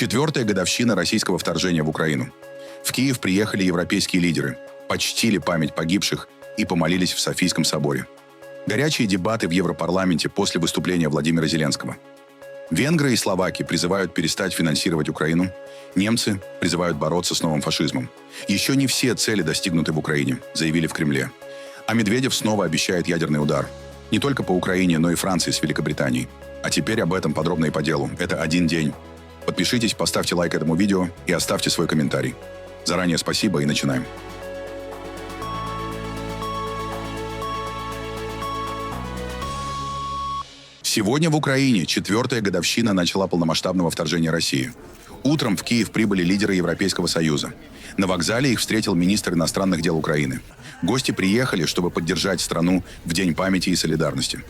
4-я годовщина российского вторжения в Украину. В Киев приехали европейские лидеры, почтили память погибших и помолились в Софийском соборе. Горячие дебаты в Европарламенте после выступления Владимира Зеленского. Венгры и словаки призывают перестать финансировать Украину. Немцы призывают бороться с новым фашизмом. Еще не все цели достигнуты в Украине, заявили в Кремле. А Медведев снова обещает ядерный удар. Не только по Украине, но и Франции с Великобританией. А теперь об этом подробно и по делу. Это один день. Подпишитесь, поставьте лайк этому видео и оставьте свой комментарий. Заранее спасибо и начинаем. Сегодня в Украине 4-я годовщина начала полномасштабного вторжения России. Утром в Киев прибыли лидеры Европейского Союза. На вокзале их встретил министр иностранных дел Украины. Гости приехали, чтобы поддержать страну в День памяти и солидарности.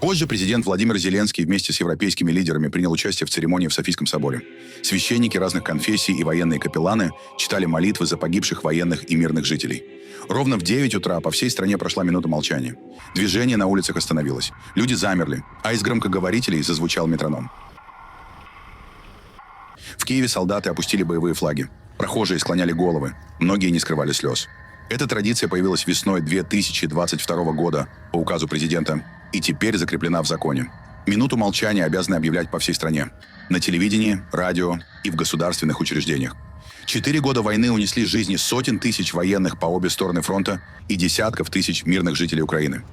Позже президент Владимир Зеленский вместе с европейскими лидерами принял участие в церемонии в Софийском соборе. Священники разных конфессий и военные капелланы читали молитвы за погибших военных и мирных жителей. Ровно в 9 утра по всей стране прошла минута молчания. Движение на улицах остановилось. Люди замерли, а из громкоговорителей зазвучал метроном. В Киеве солдаты опустили боевые флаги. Прохожие склоняли головы. Многие не скрывали слез. Эта традиция появилась весной 2022 года по указу президента и теперь закреплена в законе. Минуту молчания обязаны объявлять по всей стране. На телевидении, радио и в государственных учреждениях. 4 года войны унесли жизни сотен тысяч военных по обе стороны фронта и десятков тысяч мирных жителей Украины.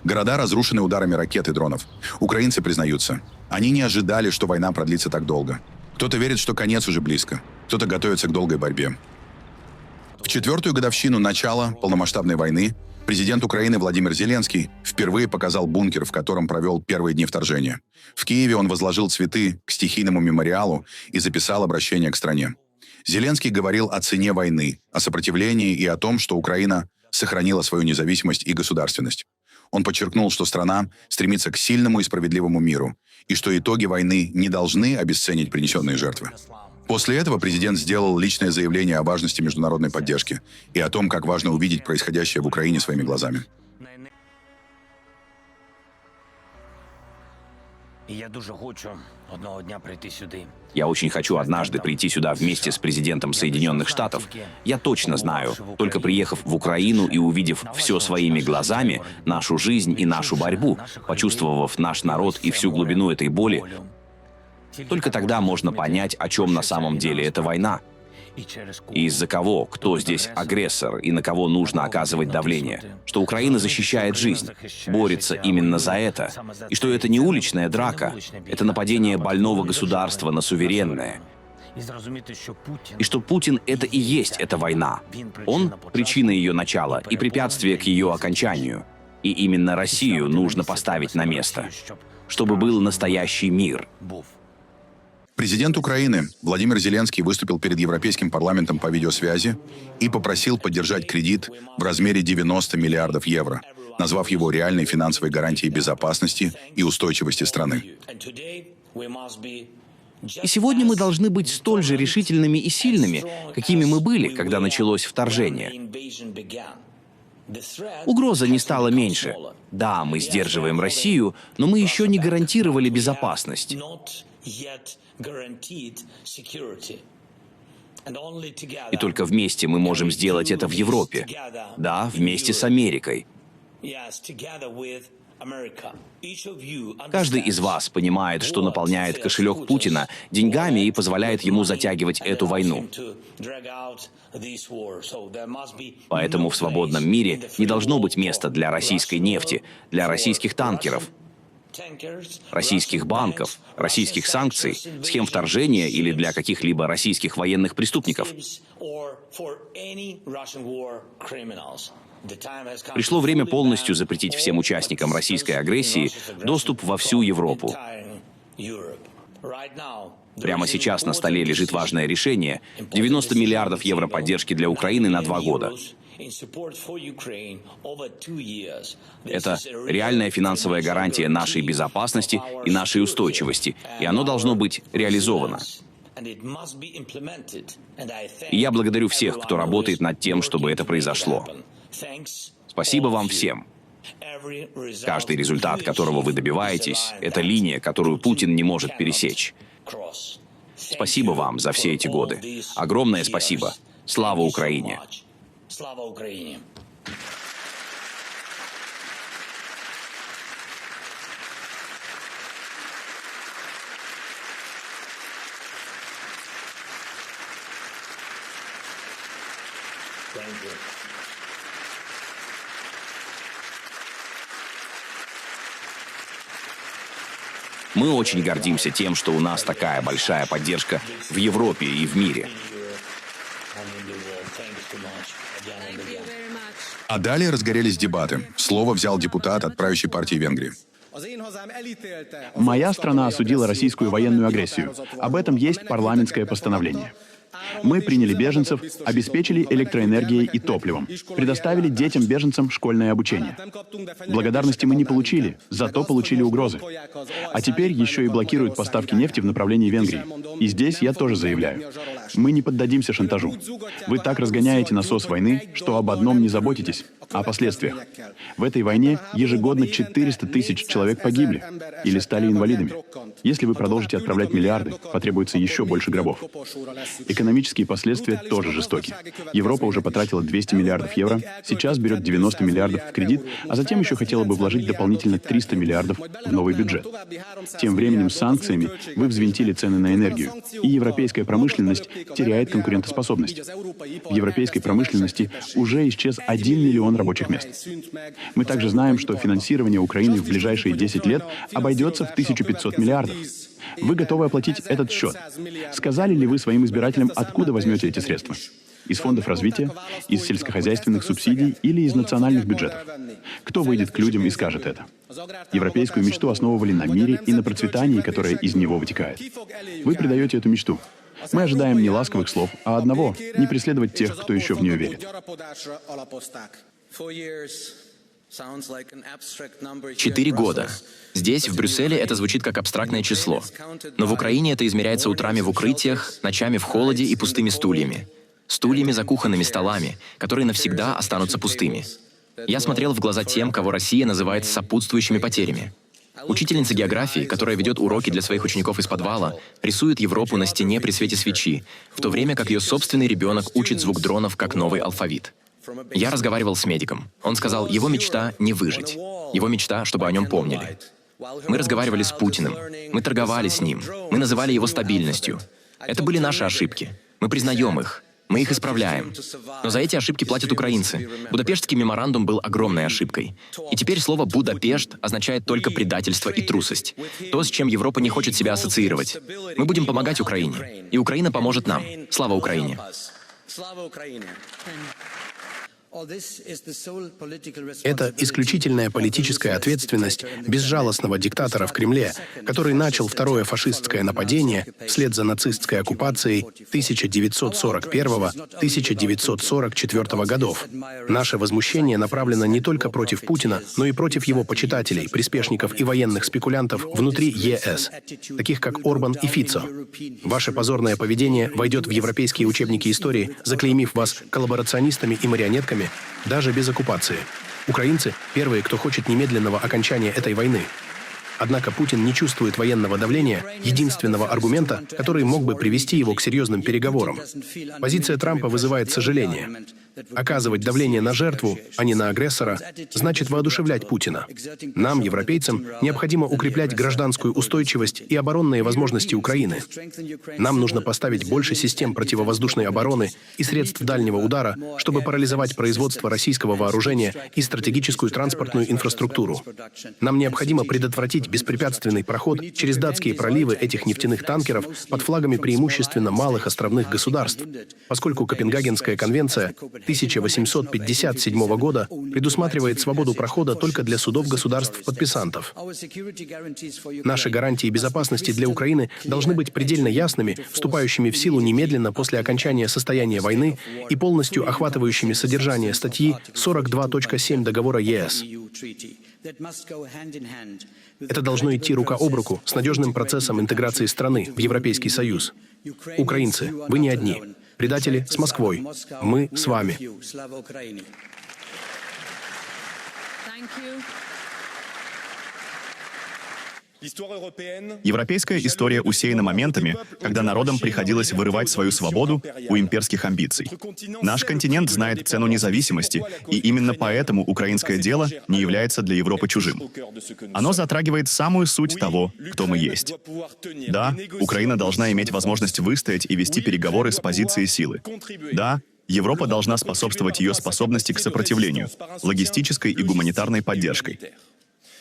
Города разрушены ударами ракет и дронов. Украинцы признаются, они не ожидали, что война продлится так долго. Кто-то верит, что конец уже близко, кто-то готовится к долгой борьбе. В 4-ю годовщину начала полномасштабной войны президент Украины Владимир Зеленский впервые показал бункер, в котором провел первые дни вторжения. В Киеве он возложил цветы к стихийному мемориалу и записал обращение к стране. Зеленский говорил о цене войны, о сопротивлении и о том, что Украина сохранила свою независимость и государственность. Он подчеркнул, что страна стремится к сильному и справедливому миру, и что итоги войны не должны обесценить принесенные жертвы. После этого президент сделал личное заявление о важности международной поддержки и о том, как важно увидеть происходящее в Украине своими глазами. Я очень хочу однажды прийти сюда вместе с президентом Соединенных Штатов. Я точно знаю, только приехав в Украину и увидев все своими глазами, нашу жизнь и нашу борьбу, почувствовав наш народ и всю глубину этой боли, только тогда можно понять, о чем на самом деле эта война. И из-за кого, кто здесь агрессор и на кого нужно оказывать давление. Что Украина защищает жизнь, борется именно за это. И что это не уличная драка, это нападение больного государства на суверенное. И что Путин — это и есть эта война. Он — причина ее начала и препятствие к ее окончанию. И именно Россию нужно поставить на место, чтобы был настоящий мир. Президент Украины Владимир Зеленский выступил перед Европейским парламентом по видеосвязи и попросил поддержать кредит в размере 90 миллиардов евро, назвав его реальной финансовой гарантией безопасности и устойчивости страны. И сегодня мы должны быть столь же решительными и сильными, какими мы были, когда началось вторжение. Угроза не стала меньше. Да, мы сдерживаем Россию, но мы еще не гарантировали безопасность. И только вместе мы можем сделать это в Европе. Да, вместе с Америкой. Каждый из вас понимает, что наполняет кошелек Путина деньгами и позволяет ему затягивать эту войну. Поэтому в свободном мире не должно быть места для российской нефти, для российских танкеров, российских банков, российских санкций, схем вторжения или для каких-либо российских военных преступников. Пришло время полностью запретить всем участникам российской агрессии доступ во всю Европу. Прямо сейчас на столе лежит важное решение – 90 миллиардов евро поддержки для Украины на 2 года. Это реальная финансовая гарантия нашей безопасности и нашей устойчивости, и оно должно быть реализовано. И я благодарю всех, кто работает над тем, чтобы это произошло. Спасибо вам всем. Каждый результат, которого вы добиваетесь, это линия, которую Путин не может пересечь. Спасибо вам за все эти годы. Огромное спасибо. Слава Украине! Слава Україні! Мы очень гордимся тем, что у нас такая большая поддержка в Европе и в мире. А далее разгорелись дебаты. Слово взял депутат от правящей партии Венгрии. Моя страна осудила российскую военную агрессию. Об этом есть парламентское постановление. Мы приняли беженцев, обеспечили электроэнергией и топливом, предоставили детям-беженцам школьное обучение. Благодарности мы не получили, зато получили угрозы. А теперь еще и блокируют поставки нефти в направлении Венгрии. И здесь я тоже заявляю. Мы не поддадимся шантажу. Вы так разгоняете насос войны, что об одном не заботитесь — о последствиях. В этой войне ежегодно 400 тысяч человек погибли или стали инвалидами. Если вы продолжите отправлять миллиарды, потребуется еще больше гробов. Экономические последствия тоже жестоки. Европа уже потратила 200 миллиардов евро, сейчас берет 90 миллиардов в кредит, а затем еще хотела бы вложить дополнительно 300 миллиардов в новый бюджет. Тем временем с санкциями вы взвинтили цены на энергию, и европейская промышленность теряет конкурентоспособность. В европейской промышленности уже исчез 1 миллион рабочих мест. Мы также знаем, что финансирование Украины в ближайшие 10 лет обойдется в 1500 миллиардов. Вы готовы оплатить этот счет? Сказали ли вы своим избирателям, откуда возьмете эти средства? Из фондов развития, из сельскохозяйственных субсидий или из национальных бюджетов? Кто выйдет к людям и скажет это? Европейскую мечту основывали на мире и на процветании, которое из него вытекает. Вы предаете эту мечту. Мы ожидаем не ласковых слов, а одного — не преследовать тех, кто еще в нее верит. 4 года. Здесь, в Брюсселе, это звучит как абстрактное число. Но в Украине это измеряется утрами в укрытиях, ночами в холоде и пустыми стульями. Стульями за кухонными столами, которые навсегда останутся пустыми. Я смотрел в глаза тем, кого Россия называет сопутствующими потерями. Учительница географии, которая ведет уроки для своих учеников из подвала, рисует Европу на стене при свете свечи, в то время как ее собственный ребенок учит звук дронов как новый алфавит. Я разговаривал с медиком. Он сказал, его мечта — не выжить. Его мечта, чтобы о нем помнили. Мы разговаривали с Путиным. Мы торговали с ним. Мы называли его стабильностью. Это были наши ошибки. Мы признаем их. Мы их исправляем. Но за эти ошибки платят украинцы. Будапештский меморандум был огромной ошибкой. И теперь слово «Будапешт» означает только предательство и трусость. То, с чем Европа не хочет себя ассоциировать. Мы будем помогать Украине. И Украина поможет нам. Слава Украине! Это исключительная политическая ответственность безжалостного диктатора в Кремле, который начал второе фашистское нападение вслед за нацистской оккупацией 1941-1944 годов. Наше возмущение направлено не только против Путина, но и против его почитателей, приспешников и военных спекулянтов внутри ЕС, таких как Орбан и Фицо. Ваше позорное поведение войдет в европейские учебники истории, заклеймив вас коллаборационистами и марионетками, даже без оккупации. Украинцы — первые, кто хочет немедленного окончания этой войны. Однако Путин не чувствует военного давления, единственного аргумента, который мог бы привести его к серьезным переговорам. Позиция Трампа вызывает сожаление. Оказывать давление на жертву, а не на агрессора, значит воодушевлять Путина. Нам, европейцам, необходимо укреплять гражданскую устойчивость и оборонные возможности Украины. Нам нужно поставить больше систем противовоздушной обороны и средств дальнего удара, чтобы парализовать производство российского вооружения и стратегическую транспортную инфраструктуру. Нам необходимо предотвратить беспрепятственный проход через датские проливы этих нефтяных танкеров под флагами преимущественно малых островных государств, поскольку Копенгагенская конвенция 1857 года предусматривает свободу прохода только для судов государств-подписантов. Наши гарантии безопасности для Украины должны быть предельно ясными, вступающими в силу немедленно после окончания состояния войны и полностью охватывающими содержание статьи 42.7 договора ЕС. Это должно идти рука об руку с надежным процессом интеграции страны в Европейский Союз. Украинцы, вы не одни. Предатели с Москвой. Мы с вами. Европейская история усеяна моментами, когда народам приходилось вырывать свою свободу у имперских амбиций. Наш континент знает цену независимости, и именно поэтому украинское дело не является для Европы чужим. Оно затрагивает самую суть того, кто мы есть. Да, Украина должна иметь возможность выстоять и вести переговоры с позиции силы. Да, Европа должна способствовать ее способности к сопротивлению, логистической и гуманитарной поддержкой.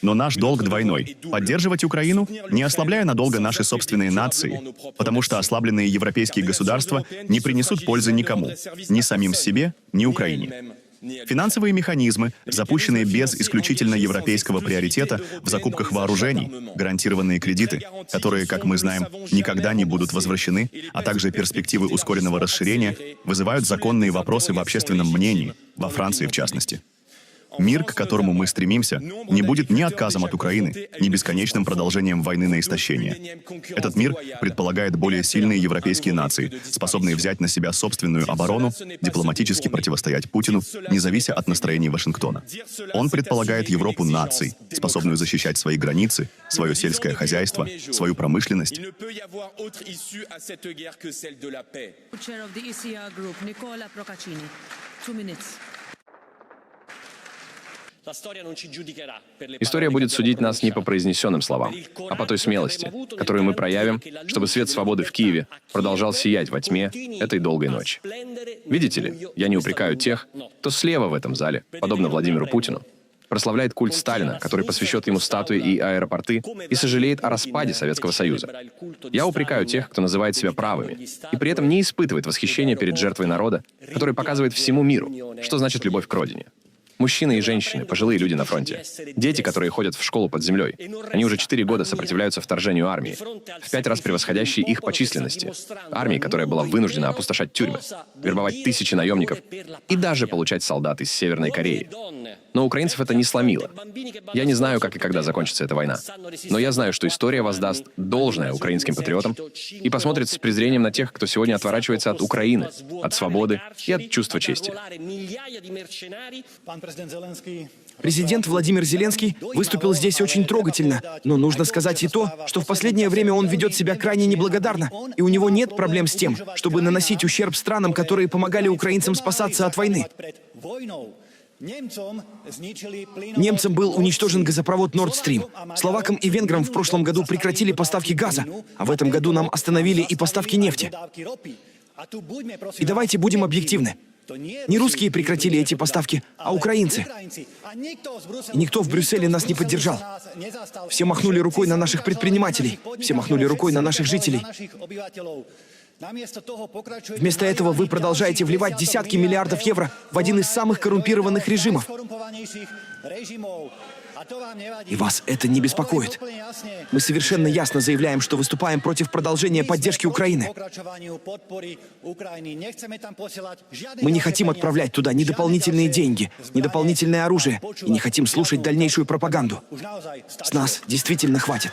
Но наш долг двойной — поддерживать Украину, не ослабляя надолго наши собственные нации, потому что ослабленные европейские государства не принесут пользы никому, ни самим себе, ни Украине. Финансовые механизмы, запущенные без исключительно европейского приоритета в закупках вооружений, гарантированные кредиты, которые, как мы знаем, никогда не будут возвращены, а также перспективы ускоренного расширения, вызывают законные вопросы в общественном мнении, во Франции в частности. Мир, к которому мы стремимся, не будет ни отказом от Украины, ни бесконечным продолжением войны на истощение. Этот мир предполагает более сильные европейские нации, способные взять на себя собственную оборону, дипломатически противостоять Путину, не завися от настроений Вашингтона. Он предполагает Европу наций, способную защищать свои границы, свое сельское хозяйство, свою промышленность. История будет судить нас не по произнесенным словам, а по той смелости, которую мы проявим, чтобы свет свободы в Киеве продолжал сиять во тьме этой долгой ночи. Видите ли, я не упрекаю тех, кто слева в этом зале, подобно Владимиру Путину, прославляет культ Сталина, который посвящает ему статуи и аэропорты, и сожалеет о распаде Советского Союза. Я упрекаю тех, кто называет себя правыми, и при этом не испытывает восхищения перед жертвой народа, который показывает всему миру, что значит любовь к родине. Мужчины и женщины, пожилые люди на фронте, дети, которые ходят в школу под землей. Они уже 4 года сопротивляются вторжению армии, в 5 раз превосходящей их по численности. Армии, которая была вынуждена опустошать тюрьмы, вербовать тысячи наемников и даже получать солдат из Северной Кореи. Но украинцев это не сломило. Я не знаю, как и когда закончится эта война. Но я знаю, что история воздаст должное украинским патриотам и посмотрит с презрением на тех, кто сегодня отворачивается от Украины, от свободы и от чувства чести. Президент Владимир Зеленский выступил здесь очень трогательно, но нужно сказать и то, что в последнее время он ведет себя крайне неблагодарно, и у него нет проблем с тем, чтобы наносить ущерб странам, которые помогали украинцам спасаться от войны. Немцам был уничтожен газопровод Nord Stream. Словакам и венграм в прошлом году прекратили поставки газа, а в этом году нам остановили и поставки нефти. И давайте будем объективны. Не русские прекратили эти поставки, а украинцы. И никто в Брюсселе нас не поддержал. Все махнули рукой на наших предпринимателей, все махнули рукой на наших жителей. Вместо этого вы продолжаете вливать десятки миллиардов евро в один из самых коррумпированных режимов. И вас это не беспокоит. Мы совершенно ясно заявляем, что выступаем против продолжения поддержки Украины. Мы не хотим отправлять туда ни дополнительные деньги, ни дополнительное оружие, и не хотим слушать дальнейшую пропаганду. С нас действительно хватит.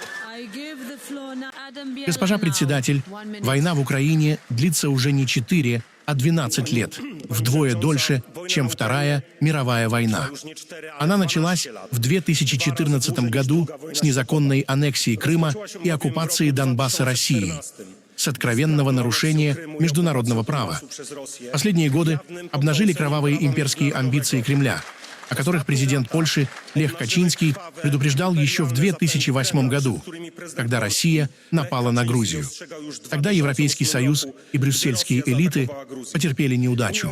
Госпожа председатель, война в Украине длится уже не 4, а 12 лет, вдвое дольше, чем Вторая мировая война. Она началась в 2014 году с незаконной аннексии Крыма и оккупации Донбасса Россией, с откровенного нарушения международного права. Последние годы обнажили кровавые имперские амбиции Кремля, о которых президент Польши Лех Качинский предупреждал еще в 2008 году, когда Россия напала на Грузию. Тогда Европейский Союз и брюссельские элиты потерпели неудачу.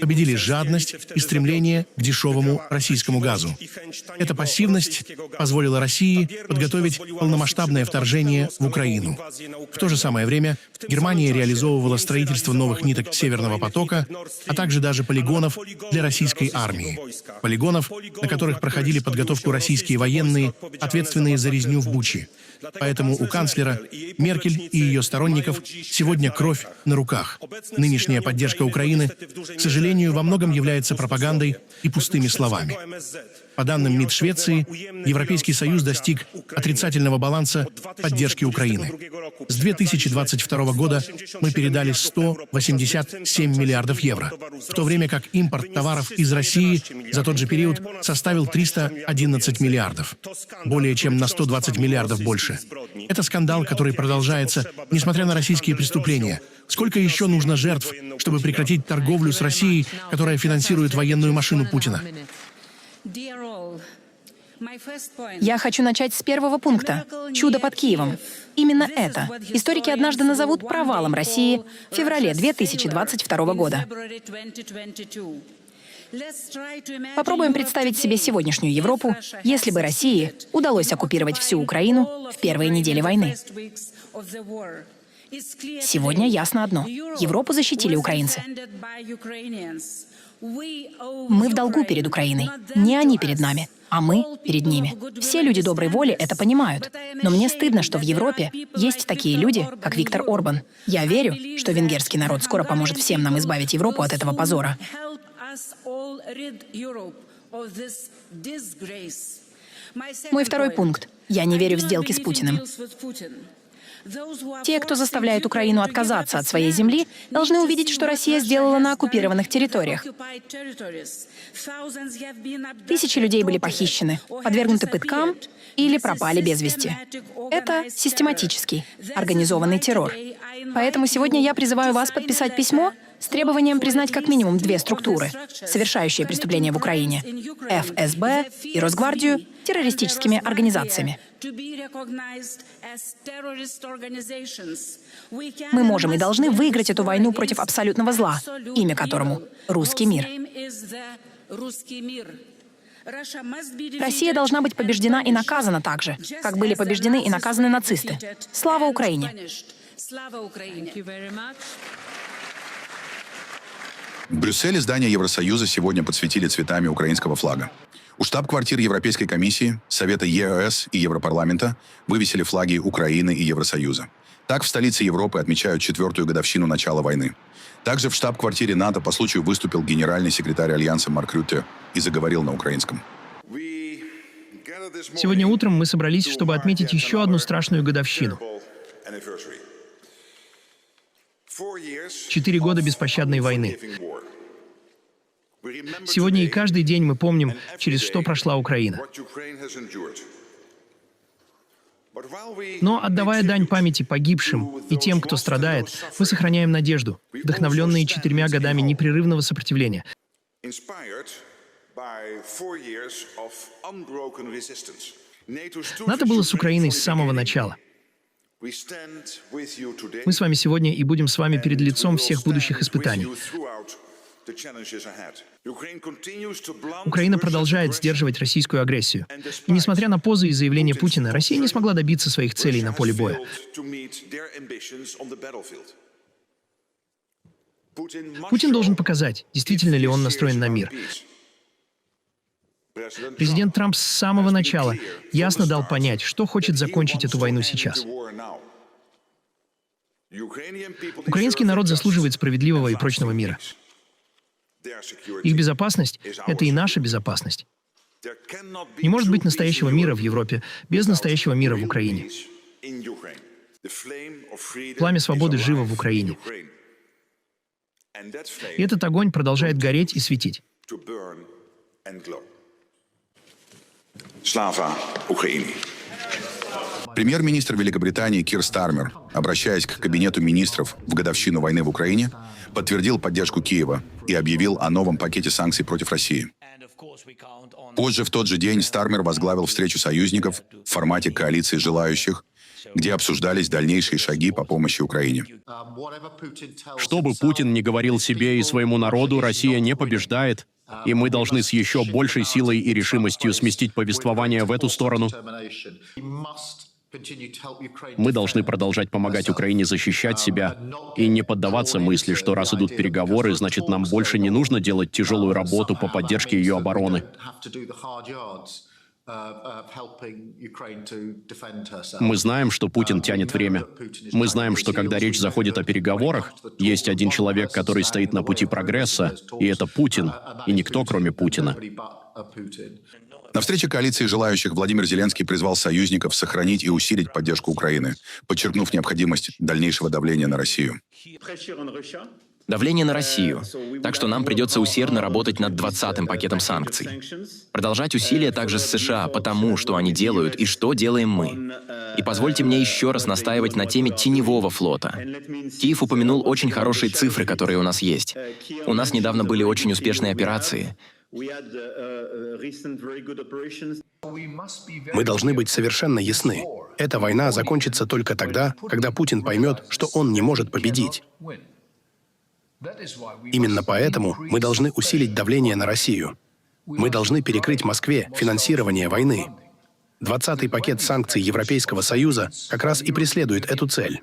Победили жадность и стремление к дешевому российскому газу. Эта пассивность позволила России подготовить полномасштабное вторжение в Украину. В то же самое время Германия реализовывала строительство новых ниток Северного потока, а также даже полигонов для российской армии. Полигонов, на которых проходили подготовку российские военные, ответственные за резню в Буче. Поэтому у канцлера Меркель и ее сторонников сегодня кровь на руках. Нынешняя поддержка Украины, к сожалению, во многом является пропагандой и пустыми словами. По данным МИД Швеции, Европейский Союз достиг отрицательного баланса поддержки Украины. С 2022 года мы передали 187 миллиардов евро, в то время как импорт товаров из России за тот же период составил 311 миллиардов. Более чем на 120 миллиардов больше. Это скандал, который продолжается, несмотря на российские преступления. Сколько еще нужно жертв, чтобы прекратить торговлю с Россией, которая финансирует военную машину Путина? Я хочу начать с первого пункта — чудо под Киевом. Именно это историки однажды назовут провалом России в феврале 2022 года. Попробуем представить себе сегодняшнюю Европу, если бы России удалось оккупировать всю Украину в первые недели войны. Сегодня ясно одно — Европу защитили украинцы. Мы в долгу перед Украиной. Не они перед нами, а мы перед ними. Все люди доброй воли это понимают. Но мне стыдно, что в Европе есть такие люди, как Виктор Орбан. Я верю, что венгерский народ скоро поможет всем нам избавить Европу от этого позора. Мой второй пункт. Я не верю в сделки с Путиным. Те, кто заставляет Украину отказаться от своей земли, должны увидеть, что Россия сделала на оккупированных территориях. Тысячи людей были похищены, подвергнуты пыткам или пропали без вести. Это систематический, организованный террор. Поэтому сегодня я призываю вас подписать письмо с требованием признать как минимум две структуры, совершающие преступления в Украине — ФСБ и Росгвардию — террористическими организациями. Мы можем и должны выиграть эту войну против абсолютного зла, имя которому — русский мир. Россия должна быть побеждена и наказана так же, как были побеждены и наказаны нацисты. Слава Украине! В Брюсселе здание Евросоюза сегодня подсветили цветами украинского флага. У штаб-квартир Европейской комиссии, Совета ЕС и Европарламента вывесили флаги Украины и Евросоюза. Так в столице Европы отмечают 4-ю годовщину начала войны. Также в штаб-квартире НАТО по случаю выступил генеральный секретарь Альянса Марк Рютте и заговорил на украинском. Сегодня утром мы собрались, чтобы отметить еще одну страшную годовщину. 4 года беспощадной войны. Сегодня и каждый день мы помним, через что прошла Украина. Но, отдавая дань памяти погибшим и тем, кто страдает, мы сохраняем надежду, вдохновленные 4 годами непрерывного сопротивления. НАТО было с Украиной с самого начала. Мы с вами сегодня и будем с вами перед лицом всех будущих испытаний. Украина продолжает сдерживать российскую агрессию. И несмотря на позы и заявления Путина, Россия не смогла добиться своих целей на поле боя. Путин должен показать, действительно ли он настроен на мир. Президент Трамп с самого начала ясно дал понять, что хочет закончить эту войну сейчас. Украинский народ заслуживает справедливого и прочного мира. Их безопасность — это и наша безопасность. Не может быть настоящего мира в Европе без настоящего мира в Украине. Пламя свободы живо в Украине. И этот огонь продолжает гореть и светить. Слава Украине! Премьер-министр Великобритании Кир Стармер, обращаясь к Кабинету министров в годовщину войны в Украине, подтвердил поддержку Киева и объявил о новом пакете санкций против России. Позже в тот же день Стармер возглавил встречу союзников в формате коалиции желающих, где обсуждались дальнейшие шаги по помощи Украине. Что бы Путин ни говорил себе и своему народу, Россия не побеждает, и мы должны с еще большей силой и решимостью сместить повествование в эту сторону. Мы должны продолжать помогать Украине защищать себя и не поддаваться мысли, что раз идут переговоры, значит, нам больше не нужно делать тяжелую работу по поддержке ее обороны. Мы знаем, что Путин тянет время. Мы знаем, что когда речь заходит о переговорах, есть один человек, который стоит на пути прогресса, и это Путин, и никто, кроме Путина. На встрече коалиции желающих Владимир Зеленский призвал союзников сохранить и усилить поддержку Украины, подчеркнув необходимость дальнейшего давления на Россию. Давление на Россию. Так что нам придется усердно работать над 20-м пакетом санкций. Продолжать усилия также с США по тому, что они делают и что делаем мы. И позвольте мне еще раз настаивать на теме теневого флота. Киев упомянул очень хорошие цифры, которые у нас есть. У нас недавно были очень успешные операции. Мы должны быть совершенно ясны. Эта война закончится только тогда, когда Путин поймет, что он не может победить. Именно поэтому мы должны усилить давление на Россию. Мы должны перекрыть Москве финансирование войны. 20-й пакет санкций Европейского Союза как раз и преследует эту цель.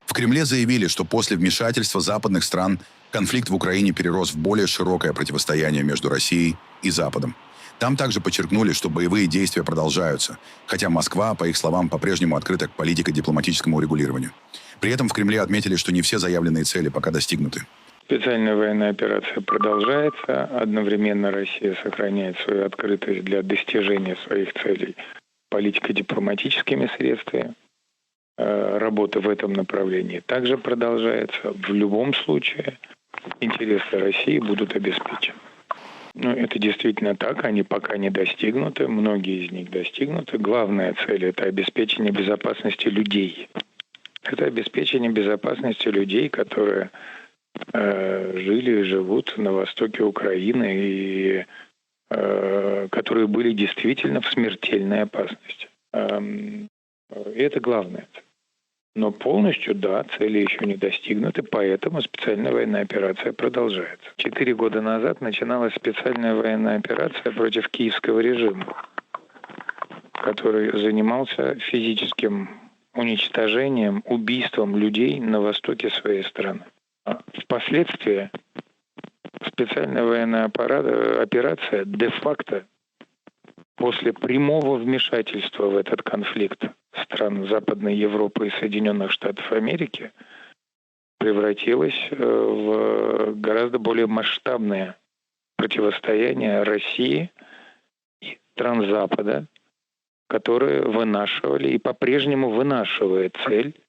В Кремле заявили, что после вмешательства западных стран конфликт в Украине перерос в более широкое противостояние между Россией и Западом. Там также подчеркнули, что боевые действия продолжаются, хотя Москва, по их словам, по-прежнему открыта к политико-дипломатическому урегулированию. При этом в Кремле отметили, что не все заявленные цели пока достигнуты. Специальная военная операция продолжается. Одновременно Россия сохраняет свою открытость для достижения своих целей политико-дипломатическими средствами. Работа в этом направлении также продолжается. В любом случае интересы России будут обеспечены. Но это действительно так, они пока не достигнуты, многие из них достигнуты. Главная цель – это обеспечение безопасности людей. Это обеспечение безопасности людей, которые жили и живут на востоке Украины и которые были действительно в смертельной опасности. И это главное. Но полностью, да, цели еще не достигнуты, поэтому специальная военная операция продолжается. 4 года назад начиналась специальная военная операция против киевского режима, который занимался физическим уничтожением, убийством людей на востоке своей страны. Впоследствии специальная военная операция де-факто после прямого вмешательства в этот конфликт стран Западной Европы и Соединенных Штатов Америки превратилась в гораздо более масштабное противостояние России и стран Запада, которые вынашивали и по-прежнему вынашивают цель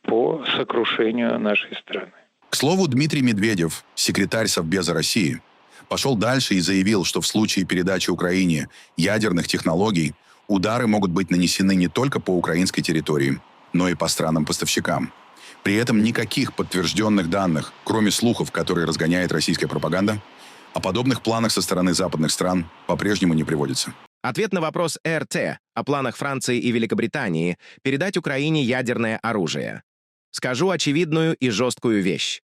по сокрушению нашей страны. К слову, Дмитрий Медведев, секретарь Совбеза России, пошел дальше и заявил, что в случае передачи Украине ядерных технологий удары могут быть нанесены не только по украинской территории, но и по странам-поставщикам. При этом никаких подтвержденных данных, кроме слухов, которые разгоняет российская пропаганда, о подобных планах со стороны западных стран по-прежнему не приводится. Ответ на вопрос РТ о планах Франции и Великобритании передать Украине ядерное оружие. Скажу очевидную и жесткую вещь.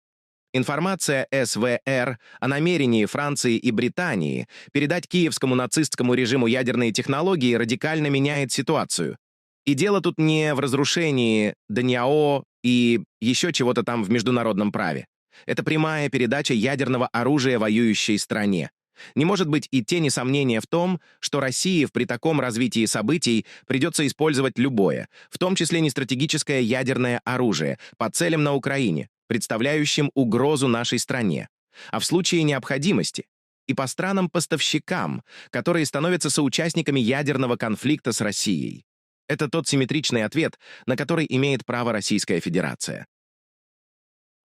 Информация СВР о намерении Франции и Британии передать киевскому нацистскому режиму ядерные технологии радикально меняет ситуацию. И дело тут не в разрушении ДНЯО и еще чего-то там в международном праве. Это прямая передача ядерного оружия воюющей стране. Не может быть и тени сомнения в том, что России при таком развитии событий придется использовать любое, в том числе нестратегическое ядерное оружие, по целям на Украине, представляющим угрозу нашей стране, а в случае необходимости и по странам-поставщикам, которые становятся соучастниками ядерного конфликта с Россией. Это тот симметричный ответ, на который имеет право Российская Федерация.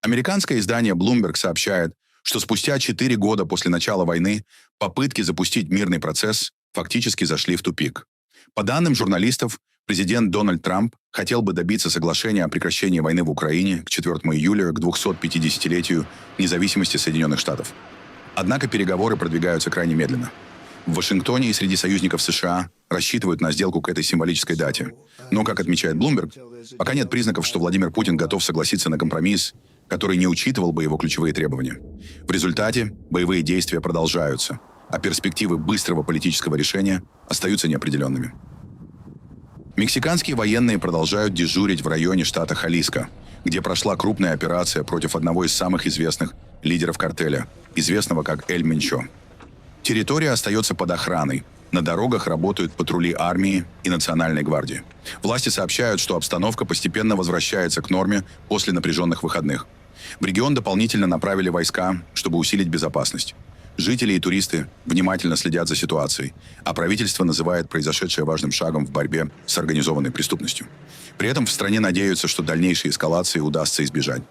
Американское издание Bloomberg сообщает, что спустя 4 года после начала войны попытки запустить мирный процесс фактически зашли в тупик. По данным журналистов, президент Дональд Трамп хотел бы добиться соглашения о прекращении войны в Украине к 4 июля, к 250-летию независимости Соединенных Штатов. Однако переговоры продвигаются крайне медленно. В Вашингтоне и среди союзников США рассчитывают на сделку к этой символической дате. Но, как отмечает Bloomberg, пока нет признаков, что Владимир Путин готов согласиться на компромисс, который не учитывал бы его ключевые требования. В результате боевые действия продолжаются, а перспективы быстрого политического решения остаются неопределенными. Мексиканские военные продолжают дежурить в районе штата Халиско, где прошла крупная операция против одного из самых известных лидеров картеля, известного как Эль Менчо. Территория остается под охраной. На дорогах работают патрули армии и Национальной гвардии. Власти сообщают, что обстановка постепенно возвращается к норме после напряженных выходных. В регион дополнительно направили войска, чтобы усилить безопасность. Жители и туристы внимательно следят за ситуацией, а правительство называет произошедшее важным шагом в борьбе с организованной преступностью. При этом в стране надеются, что дальнейшей эскалации удастся избежать.